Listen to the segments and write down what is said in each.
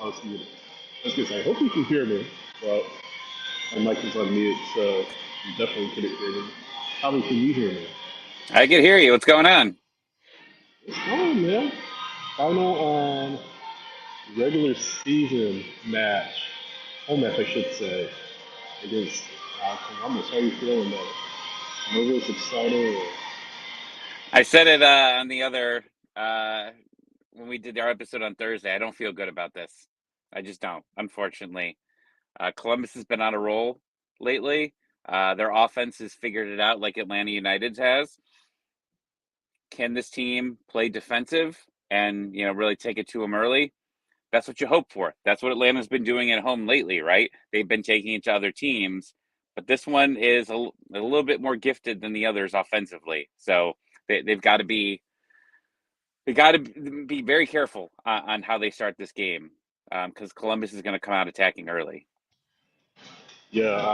I was muted. I was gonna say, I hope you can hear me, but my mic is on mute, so you definitely couldn't hear me. How can you hear me? I can hear you. What's going on? What's going on, man? Final regular season match, home match, I should say, against Columbus. How are you feeling, man? Nervous, excited, or I said it on the other when we did our episode on Thursday. I don't feel good about this. I just don't. Unfortunately, Columbus has been on a roll lately. Their offense has figured it out, like Atlanta United's has. Can this team play defensive and really take it to them early? That's what you hope for. That's what Atlanta's been doing at home lately, right? They've been taking it to other teams, but this one is a little bit more gifted than the others offensively. So they've got to be very careful on how they start this game because Columbus is going to come out attacking early. yeah?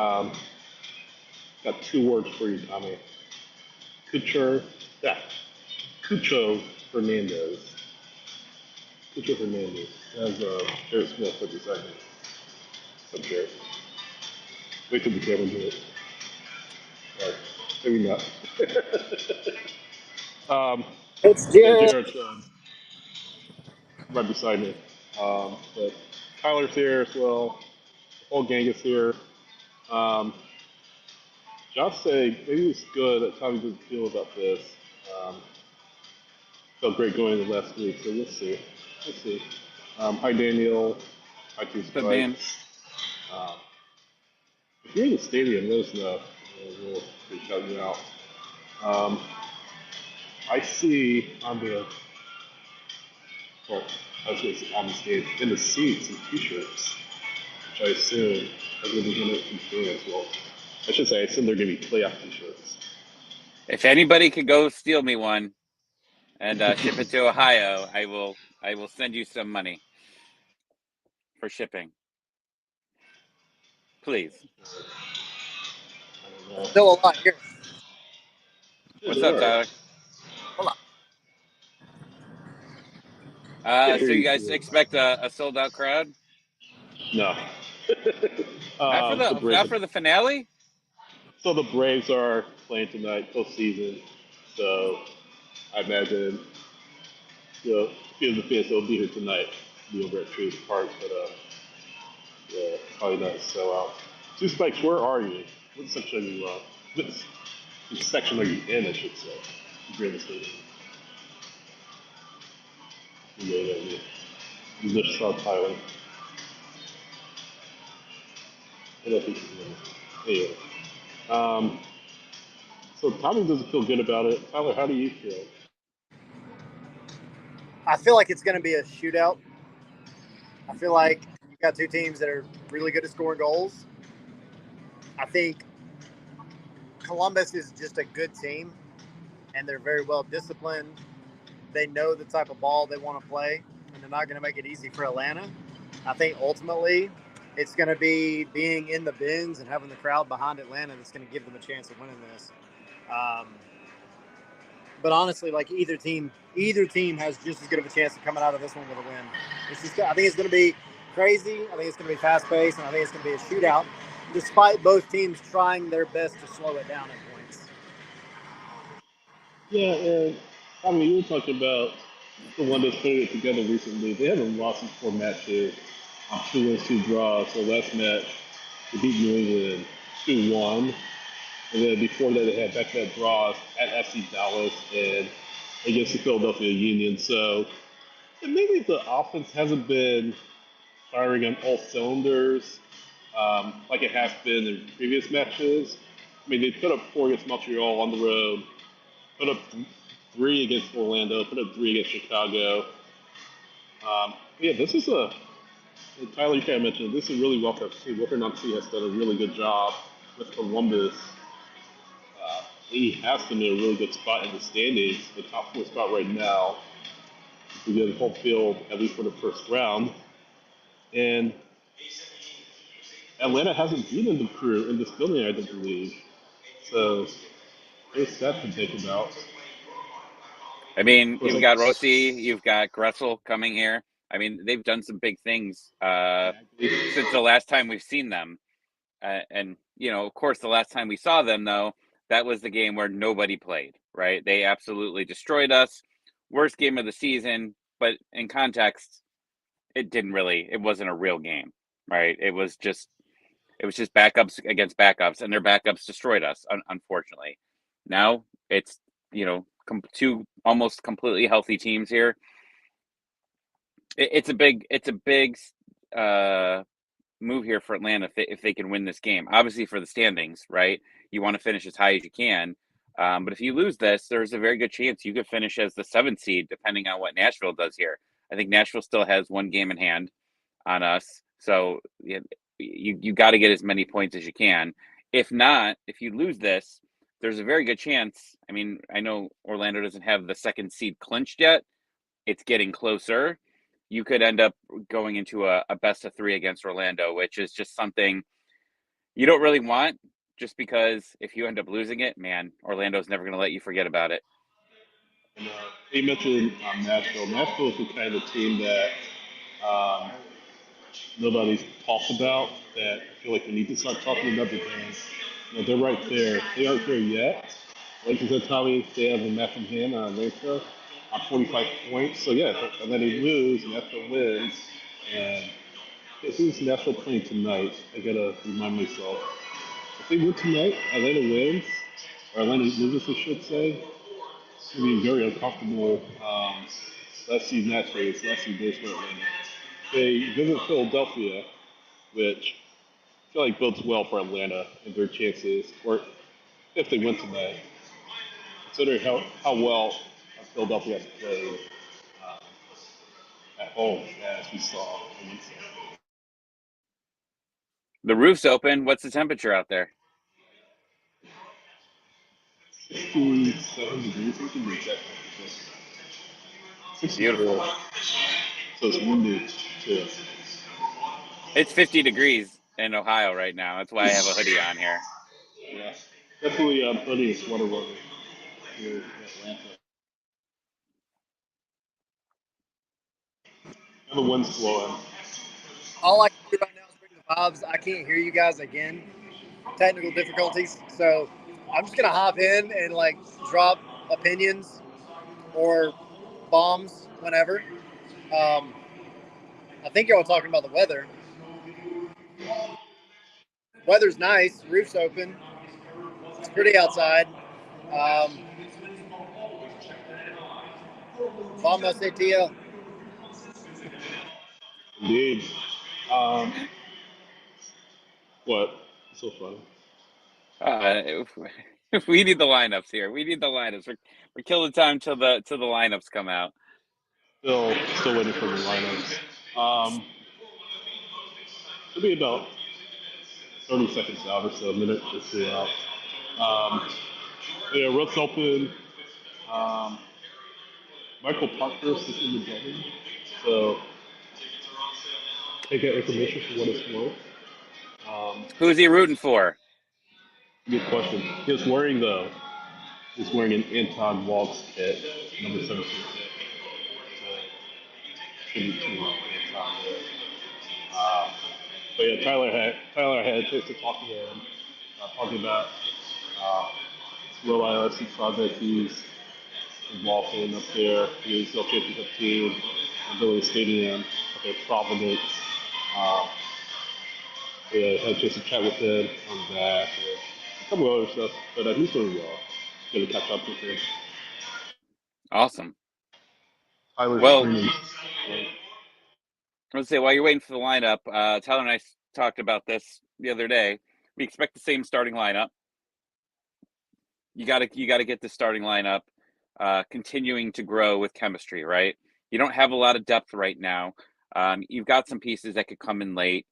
Got two words for you, Tommy. Kucher, yeah, Cucho Hernandez. Cucho Hernandez. As Jared Smith put this segment. What's up, Jared? Wait till the camera do it. Right. Maybe not. It's Yeah, Jared. Jared's right beside me. But Tyler's here as well. The whole gang is here. Um, Josh say maybe it's good that Tommy doesn't feel about this. Um, Felt great going into last week, so we'll see. We'll see. Hi, Daniel. Hi, Two But man, Spikes. Um, if you're in the stadium, let us know. We'll shout you out. Um, I see on the, well, I was going to say on the stage, in the seats and t-shirts, which I assume are going to be doing it from fans. Well, I should say, I assume they're going to be playoff t-shirts. if anybody could go steal me one and ship it to Ohio, I will send you some money for shipping. Please. I don't There's know. still a lot here. Yeah, What's there up, are. Tyler? Hold on. Can't hear So you you guys too expect a sold out crowd? well. No. Not for The Braves. not for the finale. So the Braves are playing tonight, postseason. So I imagine a few of the fans will be here tonight, be over at Truist Park, but yeah, probably not sell out. Two Spikes, where are you? What section are you what section are you in, I should say? If you're in the stadium. You know that you just saw Tyler. I don't know if he can hear me. Anyway. So Tommy doesn't feel good about it. Tyler, how do you feel? I feel like it's going to be a shootout. I feel like you've got two teams that are really good at scoring goals. I think Columbus is just a good team, and they're very well disciplined. They know the type of ball they want to play, and they're not going to make it easy for Atlanta. I think ultimately it's going to be being in the bins and having the crowd behind Atlanta that's going to give them a chance of winning this. Um, but honestly, like either team has just as good of a chance of coming out of this one with a win. It's just, I think it's going to be crazy. I think it's going to be fast paced, and I think it's going to be a shootout, despite both teams trying their best to slow it down at points. Yeah, and I mean, you were talking about the one that's putting it together recently. They haven't lost in four matches, two wins, two draws. So last match, they beat New England 2-1. And then before that, they had back-to-back draws at FC Dallas and against the Philadelphia Union. So and maybe the offense hasn't been firing on all cylinders like it has been in previous matches. I mean, they put up four against Montreal on the road, put up three against Orlando, put up three against Chicago. Yeah, this is Tyler, you kind of mentioned this is really well kept team. Wilfred Nancy has done a really good job with Columbus. He has them in a really good spot in the standings, the top four spot right now. We get the whole field at least for the first round. And Atlanta hasn't beaten the Crew in this building, I don't believe. So it's that to think about. I mean, Of course, you've got Rossi, you've got Gressel coming here. I mean, they've done some big things Exactly. since the last time we've seen them. And, of course, the last time we saw them, though, that was the game where nobody played, right? They absolutely destroyed us. Worst game of the season, but in context, it wasn't a real game, right? It was just backups against backups, and their backups destroyed us, unfortunately. Now it's, two almost completely healthy teams here. It's a big move here for Atlanta if they can win this game. Obviously, for the standings, right? You want to finish as high as you can. But if you lose this, there's a very good chance you could finish as the 7th seed, depending on what Nashville does here. I think Nashville still has one game in hand on us, so you got to get as many points as you can. If not, if you lose this, there's a very good chance. I mean, I know Orlando doesn't have the 2nd seed clinched yet. It's getting closer. You could end up going into a best of 3 against Orlando, which is just something you don't really want, just because if you end up losing it, man, Orlando's never going to let you forget about it. And, you mentioned Nashville. Nashville is the kind of team that um, nobody's talked about. That I feel like we need to start talking about because they're right there. They aren't there yet. Like you said, Tommy, they have a match in hand on Atlanta on 45 points. So yeah, and then they lose, and Nashville wins. And who's Nashville playing tonight? I gotta remind myself. If they win tonight, Atlanta wins, or Atlanta loses, I should say. It's gonna be very uncomfortable. Let's see match race. Let's see base for Atlanta. They visit Philadelphia, which I feel like bodes well for Atlanta and their chances, or if they win tonight, considering how well Philadelphia has played um, at home, as we saw on Wednesday. The roof's open. What's the temperature out there? 67 degrees, I think the exact temperature. Beautiful. 64, so it's windy too. It's 50 degrees in Ohio right now. That's why I have a hoodie on here. Yeah, definitely plenty of sweater weather here in Atlanta. And the wind's blowing. All I can do right now is bring the vibes. I can't hear you guys again. Technical difficulties. So I'm just gonna hop in and like drop opinions or bombs whenever. Um, I think y'all were talking about the weather. Weather's nice. Roof's open. It's pretty outside. Um, bomb must say TL. Indeed. Um, what? So funny. Uh, we need the lineups here. We need the lineups. We're killing time till the lineups come out. Still waiting for the lineups. It'll be about 30 seconds out or so, a minute or two out. Um, yeah, roof's open. Um, Michael Parkhurst is in the building, so take that information for what it's worth. Um, Who's he rooting for? Good question. He's wearing an Anton Walks kit, number 17 kit. So tribute to Anton there. Uh, but yeah, Tyler had a chance to talk to him, talking about uh, Low ILFC project he's involved in up there, the ACL championship team, Ability Stadium, up there, Providence. Uh, yeah, had a chance to chat with him on that, and a couple of other stuff. But he's doing well. Gonna catch up with him. Awesome. Tyler's Well, screaming. let's say while you're waiting for the lineup, Tyler and I talked about this the other day. We expect the same starting lineup. You gotta get the starting lineup continuing to grow with chemistry, right? You don't have a lot of depth right now. You've got some pieces that could come in late.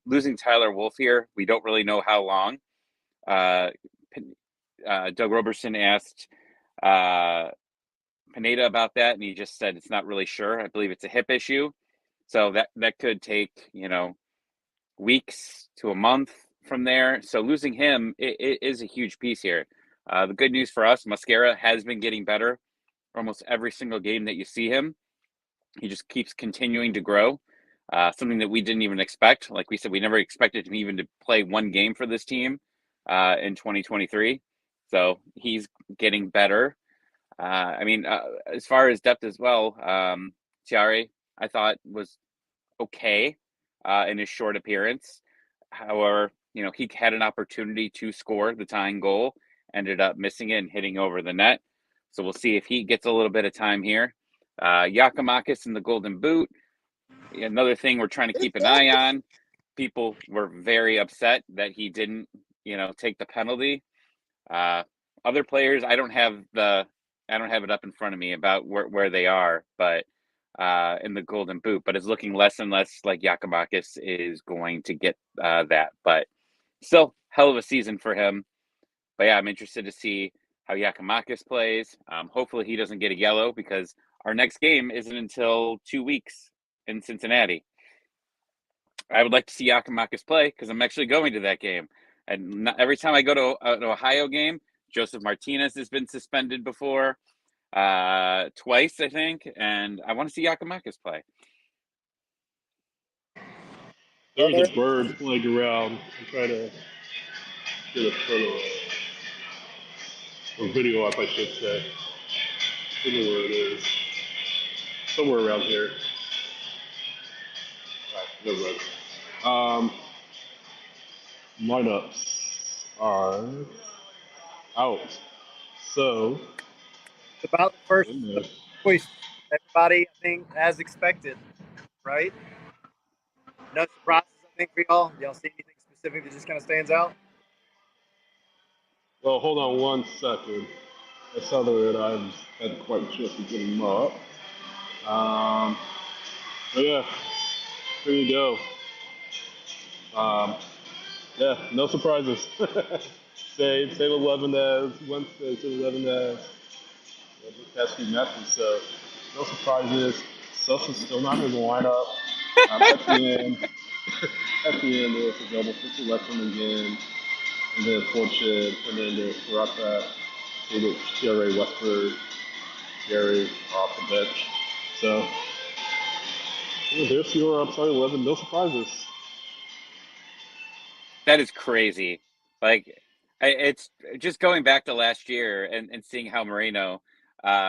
Losing Tyler Wolf here, we don't really know how long. Uh, Doug Roberson asked Pineda about that, and he just said it's not really sure. I believe it's a hip issue, so that could take weeks to a month from there. So losing him it is a huge piece here. The good news for us, Mascara has been getting better almost every single game that you see him. He just keeps continuing to grow. Something that we didn't even expect. Like we said, we never expected him even to play one game for this team in 2023. So he's getting better. As far as depth as well, Tiare, I thought was okay in his short appearance. However, he had an opportunity to score the tying goal, ended up missing it and hitting over the net. So we'll see if he gets a little bit of time here. Giakoumakis in the Golden Boot. Another thing we're trying to keep an eye on. People were very upset that he didn't, take the penalty. Other players, I don't have it up in front of me about where they are, but in the Golden Boot. But it's looking less and less like Giakoumakis is going to get that. But still, hell of a season for him. But yeah, I'm interested to see how Giakoumakis plays. Hopefully, he doesn't get a yellow because our next game isn't until 2 weeks in Cincinnati. I would like to see Giakoumakis play because I'm actually going to that game. And every time I go to an Ohio game, Joseph Martinez has been suspended before, twice, I think. And I want to see Giakoumakis play. There's a bird flying around. I'm trying to get a photo or video up, I should say. I don't know where it is. Somewhere around here. All right, never mind. Lineups are out. So, It's about the first choice. Everybody, I think, as expected, right? No surprises, I think, for y'all. Y'all see anything specific that just kind of stands out? well, hold on one second. I saw that I hadn't quite a chance to get them up. But yeah, here you go. Yeah, no surprises. same 11 as Wednesday, same 11 as the past few matches. So no surprises. Sosa's still not in the lineup. At the end, it's available for selection again. And then Fortune, Fernandez, Baraka, David, TRA, Westford, Gary off the bench. So there's your starting 11. No surprises. That is crazy. Like, it's just going back to last year and seeing how Moreno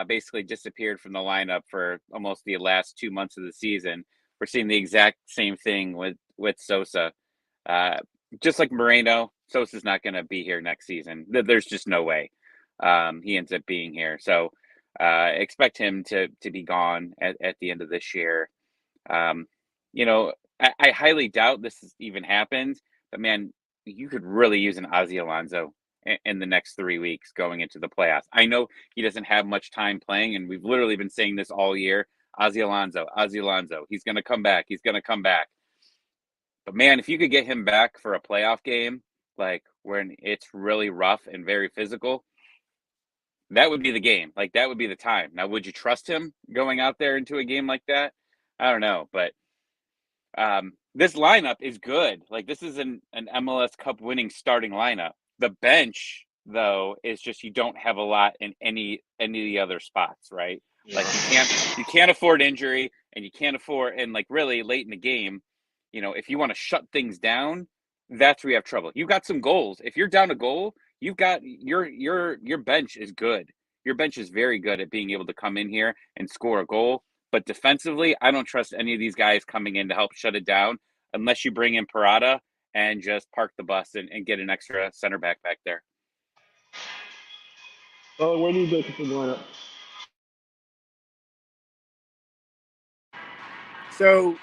basically disappeared from the lineup for almost the last 2 months of the season. We're seeing the exact same thing with Sosa. Uh, just like Moreno, Sosa's not going to be here next season. There's just no way he ends up being here. So expect him to be gone at the end of this year. Um, I highly doubt this even happens, but man, you could really use an Ozzy Alonso in the next 3 weeks going into the playoffs. I know he doesn't have much time playing, and we've literally been saying this all year. Ozzy Alonso, he's going to come back. He's going to come back. But man, if you could get him back for a playoff game, like when it's really rough and very physical, that would be the game. Like that would be the time. Now, would you trust him going out there into a game like that? I don't know, but this lineup is good. Like this is an MLS Cup winning starting lineup. The bench, though, is just you don't have a lot in any of the other spots, right? Like you can't afford injury, and you can't afford, and like really late in the game, if you want to shut things down, that's where you have trouble. You've got some goals. If you're down a goal, you've got your bench is good. Your bench is very good at being able to come in here and score a goal. But defensively, I don't trust any of these guys coming in to help shut it down unless you bring in Parada and just park the bus and get an extra center back there. Where do you think it's lineup? So,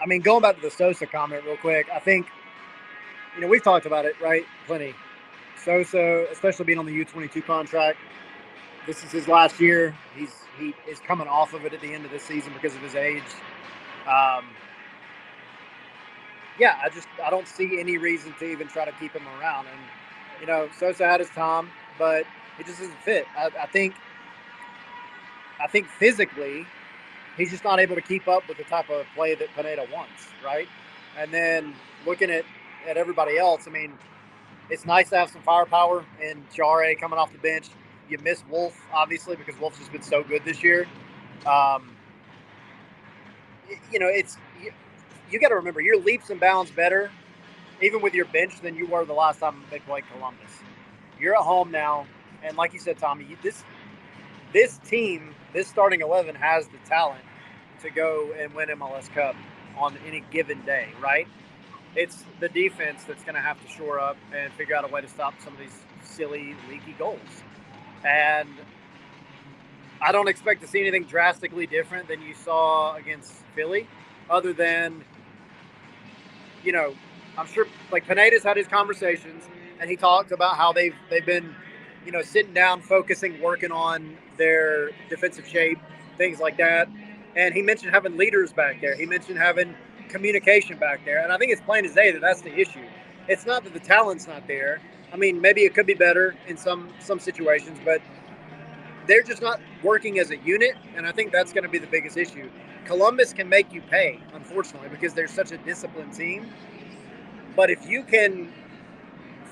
I mean, going back to the Sosa comment real quick, I think, we've talked about it, right? Plenty. Sosa, especially being on the U22 contract, this is his last year. He is coming off of it at the end of this season because of his age. Yeah, I don't see any reason to even try to keep him around. And, Sosa had his time, but it just doesn't fit. I think physically, he's just not able to keep up with the type of play that Pineda wants, right? And then looking at everybody else, I mean, it's nice to have some firepower and Jare coming off the bench. You miss Wolf, obviously, because Wolf's just been so good this year. it's you got to remember you're leaps and bounds better, even with your bench, than you were the last time they played Columbus. You're at home now, and like you said, Tommy, this team, this starting 11 has the talent to go and win MLS Cup on any given day, right? It's the defense that's going to have to shore up and figure out a way to stop some of these silly, leaky goals. And I don't expect to see anything drastically different than you saw against Philly, other than, I'm sure like Pineda's had his conversations and he talked about how they've been, sitting down, focusing, working on their defensive shape, things like that. And he mentioned having leaders back there. He mentioned having communication back there. And I think it's plain as day that that's the issue. It's not that the talent's not there. I mean, maybe it could be better in some situations, but they're just not working as a unit, and I think that's going to be the biggest issue. Columbus can make you pay, unfortunately, because they're such a disciplined team. But if you can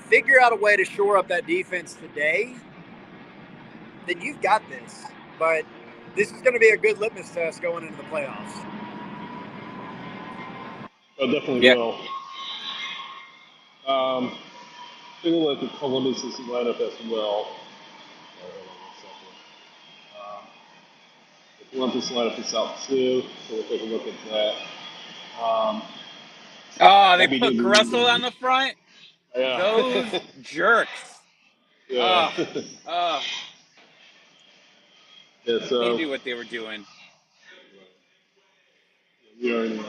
figure out a way to shore up that defense today, then you've got this. But this is going to be a good litmus test going into the playoffs. Oh, definitely will. Take a look at Columbus's lineup as well. The Columbus lineup is out too, so we'll take a look at that. They put Gressel on the front? Yeah. Those jerks. Yeah. Yeah, so they knew what they were doing. We already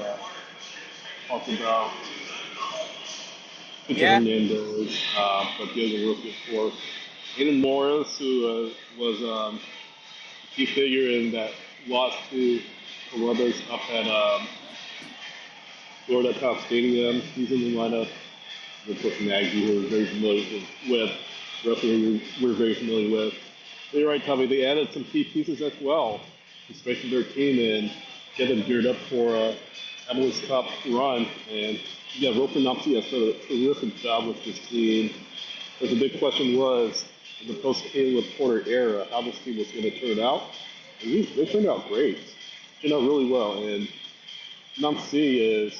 talked about Victor Hernandez, but the other rookie, of course. Aiden Morris, who was a key figure in that loss to Columbus up at Florida Top Stadium. He's in the lineup. Of course, Nagy, who we're very familiar with, roughly we're very familiar with. But you're right, Tommy. They added some key pieces as well, especially their team, and get them geared up for a MLS Cup run. And yeah, Roper Nopsey has done a terrific job with this team. But the big question was, in the post-Caleb Porter era, how this team was going to turn out. And they turned out great. Turned out really well. And Nopsey is,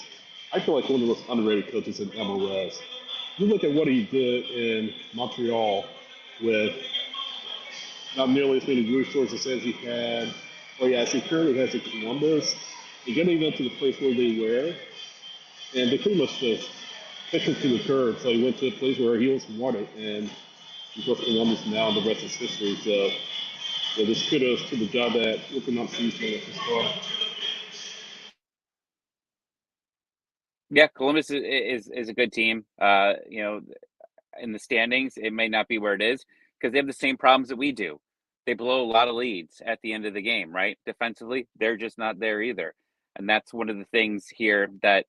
I feel like one of the most underrated coaches in MLS. You look at what he did in Montreal with not nearly as many resources as he had, or as he currently has in Columbus. They're getting them to the place where they were, and they pretty much just pushed him to the curb. So he went to a place where he was wanted, and he goes to Columbus now, and the rest is history. So, yeah, just kudos to the job that looking up sees made at this point. Yeah, Columbus is a good team. In the standings, it may not be where it is because they have the same problems that we do. They blow a lot of leads at the end of the game, right? Defensively, they're just not there either. And that's one of the things here that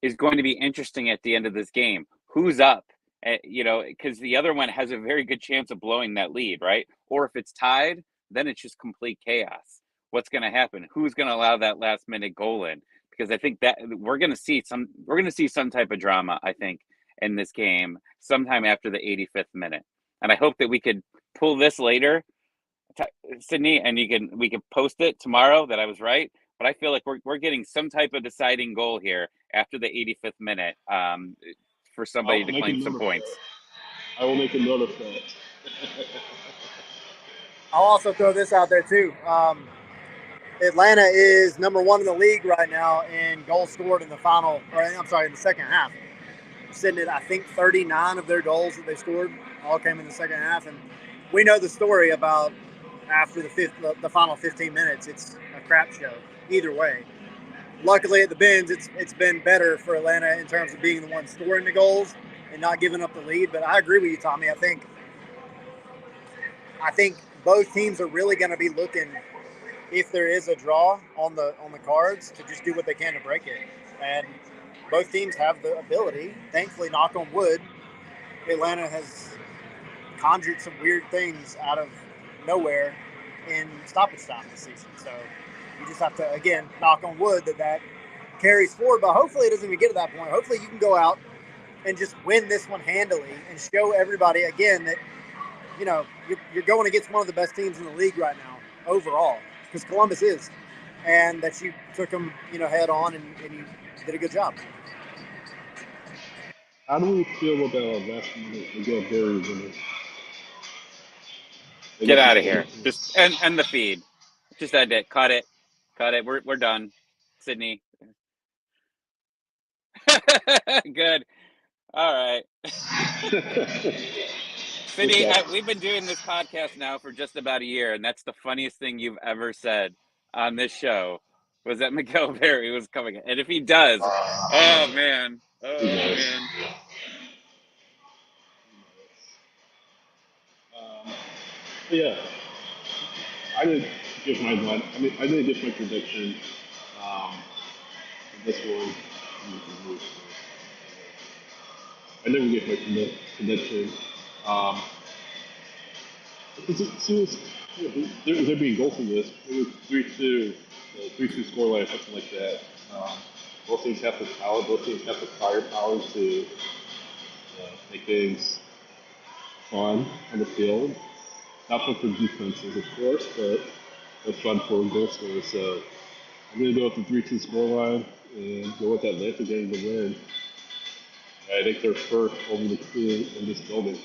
is going to be interesting at the end of this game. Who's up? Because the other one has a very good chance of blowing that lead, right? Or if it's tied, then it's just complete chaos. What's going to happen? Who's going to allow that last minute goal in? Because I think that we're going to see some type of drama, I think, in this game sometime after the 85th minute. And I hope that we could pull this later, Sydney, and we can post it tomorrow that I was right. But I feel like we're getting some type of deciding goal here after the 85th minute for somebody to claim some points. I will make a note of that. I'll also throw this out there too. Atlanta is number one in the league right now in goals scored in the second half. Sitting at, I think, 39 of their goals that they scored all came in the second half. And we know the story about after the final 15 minutes, it's a crap show either way. Luckily at the Benz, it's been better for Atlanta in terms of being the one scoring the goals and not giving up the lead. But I agree with you, Tommy. I think both teams are really going to be looking, if there is a draw on the cards, to just do what they can to break it. And both teams have the ability. Thankfully, knock on wood, Atlanta has conjured some weird things out of nowhere in stoppage time this season. So you just have to, again, knock on wood that carries forward. But hopefully it doesn't even get to that point. Hopefully you can go out and just win this one handily and show everybody, again, that, you're going against one of the best teams in the league right now overall, because Columbus is. and that you took them, head on, and you did a good job. How do we feel about last minute Miguel Berry winning Get against the out of here. Steelers? Just end the feed. Just end it. Cut it. Cut it. We're done. Sydney. Good. All right. Sydney, Okay. we've been doing this podcast now for just about a year, and that's the funniest thing you've ever said on this show was that Miguel Berry was coming. And if he does, oh man. Who Oh knows? man. Yeah, I didn't give my one. I mean, I didn't give my prediction. Um, for this one, I never get my prediction. Um, it there being goals in this. It was 3-2, 3-2 scoreline, something like that. Um, both teams have the talent. Both teams have the firepower to make things fun on the field. Not fun for defenses, of course, but it's fun for goal scorers. So I'm going to go with the 3-2 scoreline and go with Atlanta getting the win. I think they're first over the crew in this building.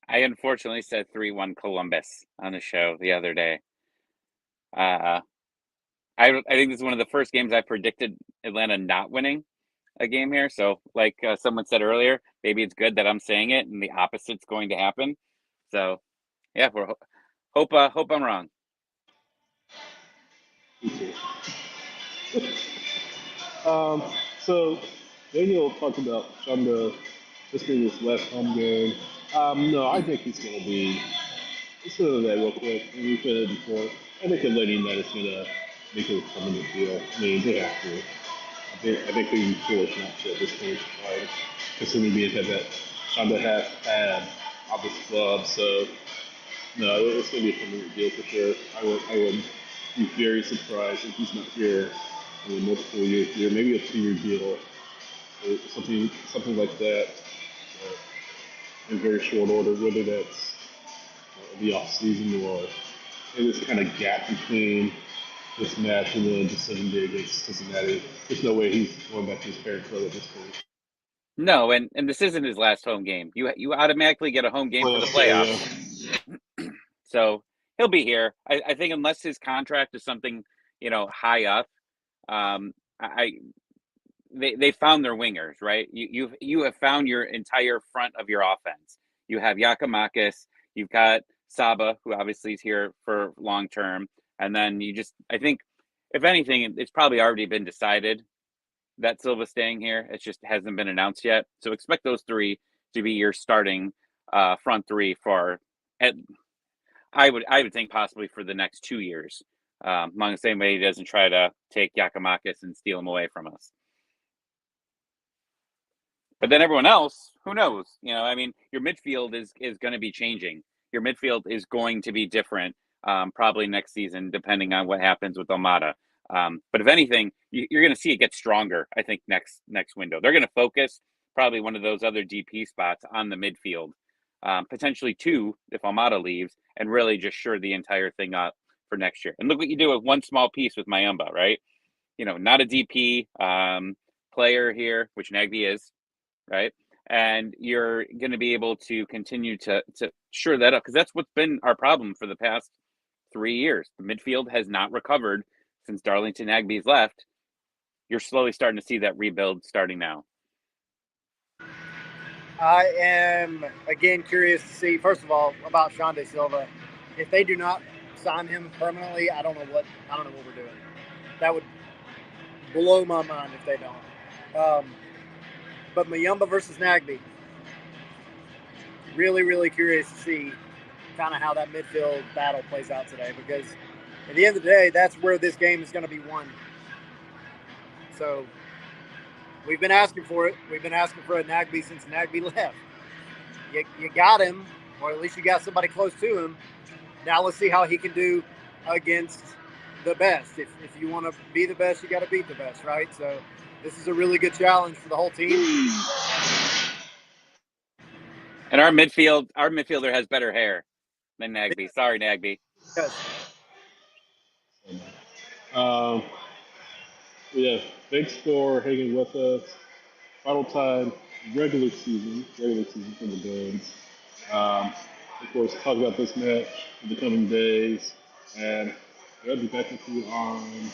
I unfortunately said 3-1 Columbus on the show the other day. I think this is one of the first games I predicted Atlanta not winning a game here. So, like someone said earlier, maybe it's good that I'm saying it and the opposite's going to happen. So, yeah, hope I'm wrong. So Daniel talked about Shonda this being his last home game. No, I think he's going to be. Let's go to that real quick. We said it before. I think Atlanta United is going to make it a permanent deal. I mean, they have to. I think they'd be foolish not to at this point, considering the impact that Shonda has had on this club. So no, it's going to be a permanent deal for sure. I would be very surprised if he's not here in a multiple year here, maybe a 2-year deal, or something like that, in very short order, whether that's the off season or in this kind of gap between this match and then the 7 day against Cincinnati. There's no way he's going back to his parents' club at this point. No, and this isn't his last home game. You automatically get a home game for the playoffs. So he'll be here. I think unless his contract is something, high up, I they found their wingers, right? You have found your entire front of your offense. You have Yakimakis, you've got Saba, who obviously is here for long term, and then I think if anything, it's probably already been decided that Silva's staying here. It just hasn't been announced yet. So expect those three to be your starting front three for at I would think possibly for the next 2 years. Along the same way he doesn't try to take Yakimakis and steal him away from us. But then everyone else, who knows? I mean, your midfield is going to be changing. Your midfield is going to be different probably next season, depending on what happens with Almada. But if anything, you're going to see it get stronger. I think next window they're going to focus probably one of those other DP spots on the midfield, potentially two if Almada leaves, and really just shore the entire thing up for next year. And look what you do with one small piece with Mayumba, right? Not a DP player here, which Nagby is, right? And you're going to be able to continue to shore that up, because that's what's been our problem for the past 3 years. The midfield has not recovered since Darlington Nagby's left. You're slowly starting to see that rebuild starting now. I am again curious to see, first of all, about Shonda Silva. If they do not sign him permanently, I don't know what we're doing. That would blow my mind if they don't. But Mayumba versus Nagby, really, really curious to see kind of how that midfield battle plays out today, because at the end of the day, that's where this game is going to be won. So we've been asking for it. We've been asking for a Nagby since Nagby left. You got him, or at least you got somebody close to him. Now let's see how he can do against the best. If you want to be the best, you got to beat the best, right? So this is a really good challenge for the whole team. And our midfielder has better hair than Nagby. Sorry, Nagby. Yes. Um, yeah, big score hanging with us. Final time, regular season for the Bills. Um, of course, talk about this match in the coming days, and I'll be back with you on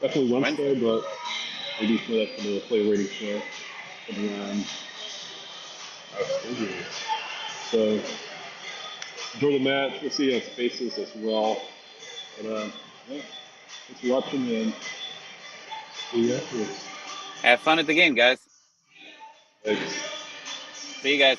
definitely Wednesday, Wednesday. but maybe for that for the play rating show around our schedule. So enjoy the match. We'll see you on Spaces as well. But yeah, thanks for watching and see you afterwards. Have fun at the game, guys. Thanks. See you guys.